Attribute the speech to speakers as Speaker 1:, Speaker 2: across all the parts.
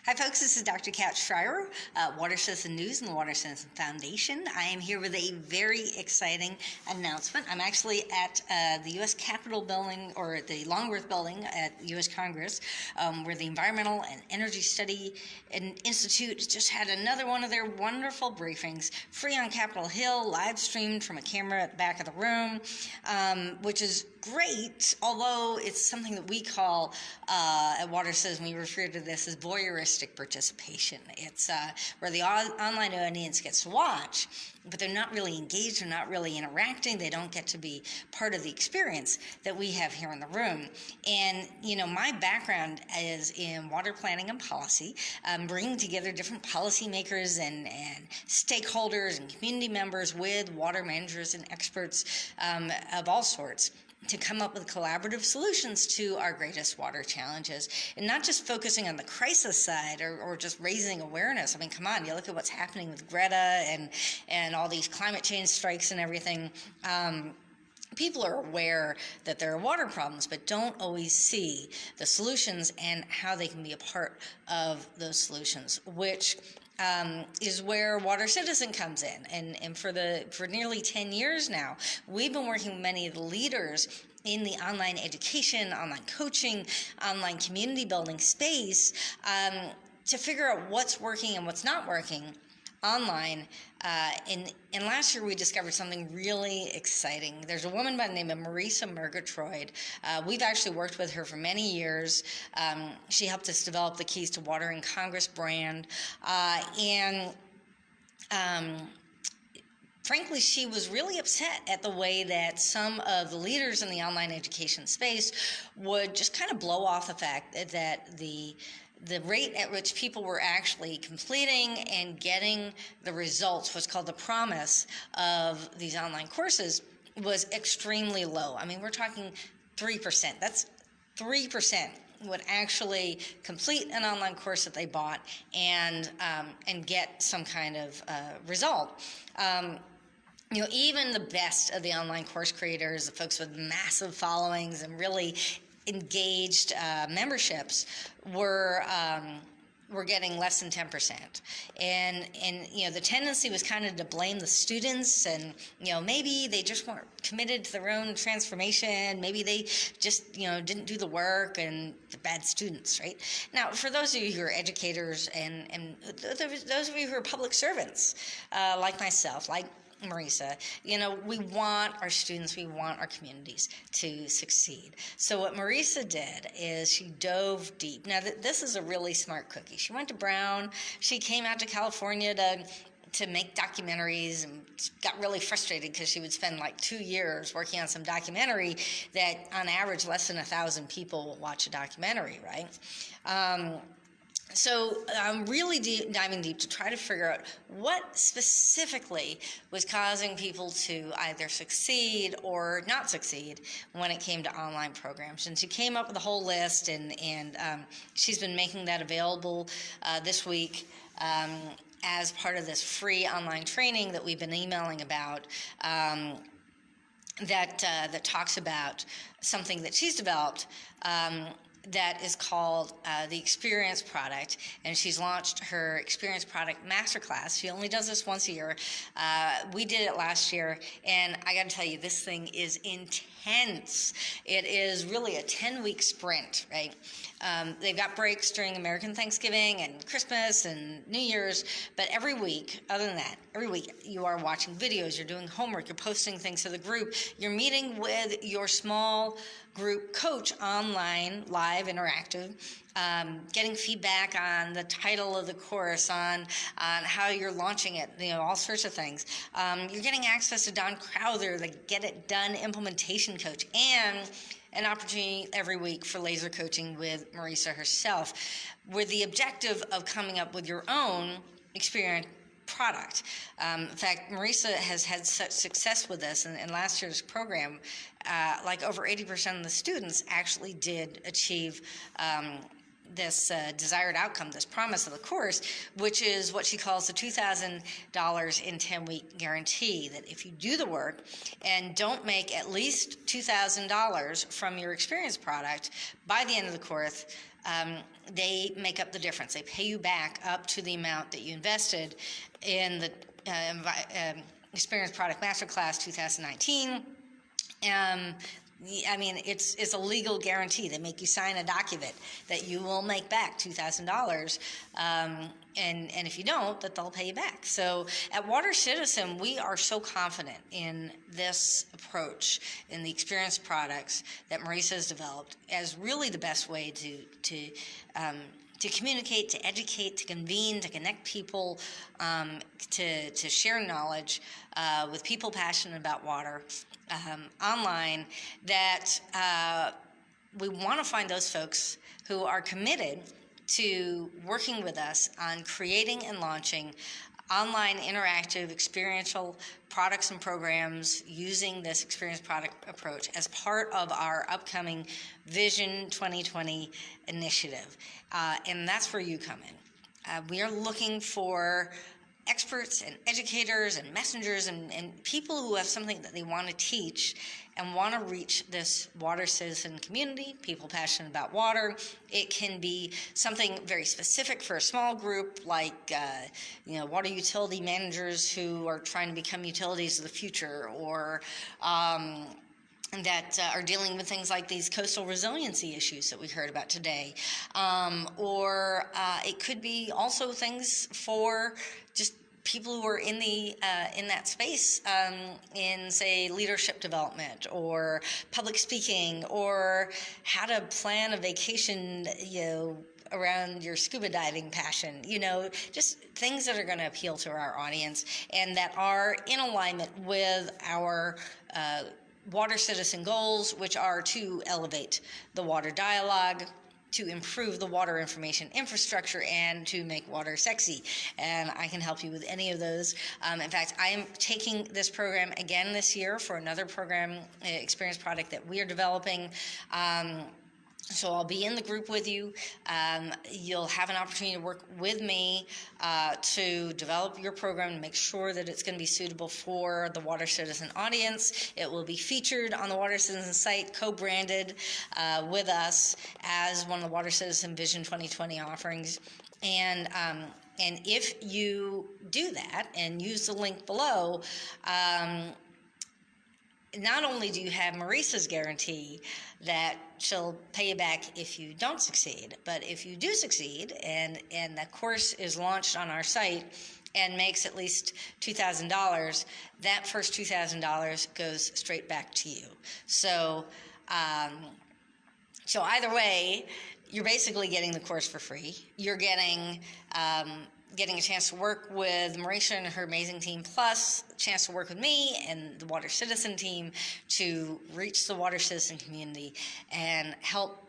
Speaker 1: Hi folks, this is Dr. Kat Schreier, WaterCitizen News and the WaterCitizen Foundation. I am here with a very exciting announcement. I'm actually at the U.S. Capitol building, or the Longworth building at the U.S. Congress, where the Environmental and Energy Study Institute just had another one of their wonderful briefings, free on Capitol Hill, live streamed from a camera at the back of the room, which is great, although it's something that we call at WaterCitizen, we refer to this as voyeuristic participation. It's where the online audience gets to watch, but they're not really engaged, they're not really interacting, they don't get to be part of the experience that we have here in the room. And, you know, my background is in water planning and policy, bringing together different policymakers and stakeholders and community members with water managers and experts of all sorts, to come up with collaborative solutions to our greatest water challenges, and not just focusing on the crisis side or just raising awareness. I mean, come on, you look at what's happening with Greta and all these climate change strikes and everything. People are aware that there are water problems, but don't always see the solutions and how they can be a part of those solutions, which is where WaterCitizen comes in. And for nearly 10 years now, we've been working with many of the leaders in the online education, online coaching, online community building space to figure out what's working and what's not working online. And last year we discovered something really exciting. There's a woman by the name of Marisa Murgatroyd. We've actually worked with her for many years. She helped us develop the Keys to Water in Congress brand. Frankly, she was really upset at the way that some of the leaders in the online education space would just kind of blow off the fact that the rate at which people were actually completing and getting the results, what's called the promise of these online courses, was extremely low. I mean, we're talking 3%. That's 3% would actually complete an online course that they bought and get some kind of result. You know, even the best of the online course creators, the folks with massive followings and really engaged memberships, were getting less than 10%. And you know, the tendency was kind of to blame the students, and you know, maybe they just weren't committed to their own transformation, maybe they just, you know, didn't do the work, and the bad students, right? Now, for those of you who are educators and those of you who are public servants, like myself, like Marisa, you know, we want our students, we want our communities to succeed. So what Marisa did is she dove deep. Now, this is a really smart cookie. She went to Brown. She came out to California to make documentaries, and got really frustrated because she would spend like 2 years working on some documentary that on average less than 1,000 people will watch a documentary, right? So I'm really diving deep to try to figure out what specifically was causing people to either succeed or not succeed when it came to online programs. And she came up with a whole list, and she's been making that available this week as part of this free online training that we've been emailing about, that talks about something that she's developed that is called the Experience Product, and she's launched her Experience Product Masterclass. She only does this once a year. We did it last year, and I got to tell you, this thing is intense. It is really a 10-week sprint, right? They've got breaks during American Thanksgiving and Christmas and New Year's, but every week, other than that, every week you are watching videos, you're doing homework, you're posting things to the group, you're meeting with your small group coach online, live, interactive, getting feedback on the title of the course, on how you're launching it, you know, all sorts of things. You're getting access to Don Crowther, the Get It Done implementation coach, and an opportunity every week for laser coaching with Marisa herself, with the objective of coming up with your own experience product. In fact, Marisa has had such success with this, and in last year's program, like over 80% of the students actually did achieve desired outcome, this promise of the course, which is what she calls the $2,000 in 10-week guarantee, that if you do the work and don't make at least $2,000 from your experience product by the end of the course, they make up the difference. They pay you back up to the amount that you invested in the Experience Product Masterclass 2019. I mean, it's a legal guarantee. They make you sign a document that you will make back $2,000, and if you don't, that they'll pay you back. So at WaterCitizen, we are so confident in this approach, in the experience products that Marisa has developed, as really the best way to communicate, to educate, to convene, to connect people, to share knowledge with people passionate about water online, that we want to find those folks who are committed to working with us on creating and launching online interactive experiential products and programs using this experience product approach as part of our upcoming Vision 2020 initiative. And that's where you come in. We are looking for experts and educators and messengers and people who have something that they want to teach and want to reach this water citizen community, people passionate about water. It can be something very specific for a small group, like water utility managers who are trying to become utilities of the future, or that are dealing with things like these coastal resiliency issues that we heard about today. Or it could be also things for just people who are in that space, in, say, leadership development or public speaking, or how to plan a vacation, around your scuba diving passion, just things that are going to appeal to our audience and that are in alignment with our Water Citizen goals, which are to elevate the water dialogue, to improve the water information infrastructure, and to make water sexy. And I can help you with any of those. In fact, I am taking this program again this year for another program, experience product that we are developing. So I'll be in the group with you. You'll have an opportunity to work with me to develop your program and make sure that it's going to be suitable for the Water Citizen audience. It will be featured on the Water Citizen site, co-branded with us as one of the Water Citizen Vision 2020 offerings. And if you do that and use the link below, not only do you have Marisa's guarantee that she'll pay you back if you don't succeed, but if you do succeed and the course is launched on our site and makes at least $2,000, that first $2,000 goes straight back to you. So either way, you're basically getting the course for free. You're getting a chance to work with Marisa and her amazing team, plus a chance to work with me and the Water Citizen team to reach the Water Citizen community and help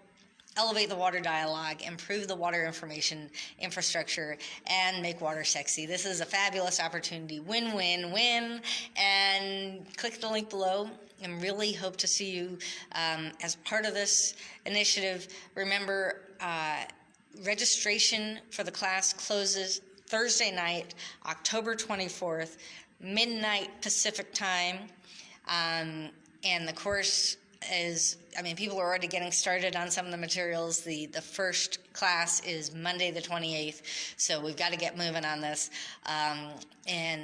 Speaker 1: elevate the water dialogue, improve the water information infrastructure, and make water sexy. This is a fabulous opportunity. Win, win, win. And click the link below and really hope to see you as part of this initiative. Remember, registration for the class closes Thursday night, October 24th, midnight Pacific time. And the course is, people are already getting started on some of the materials. The first class is Monday the 28th, so we've got to get moving on this. And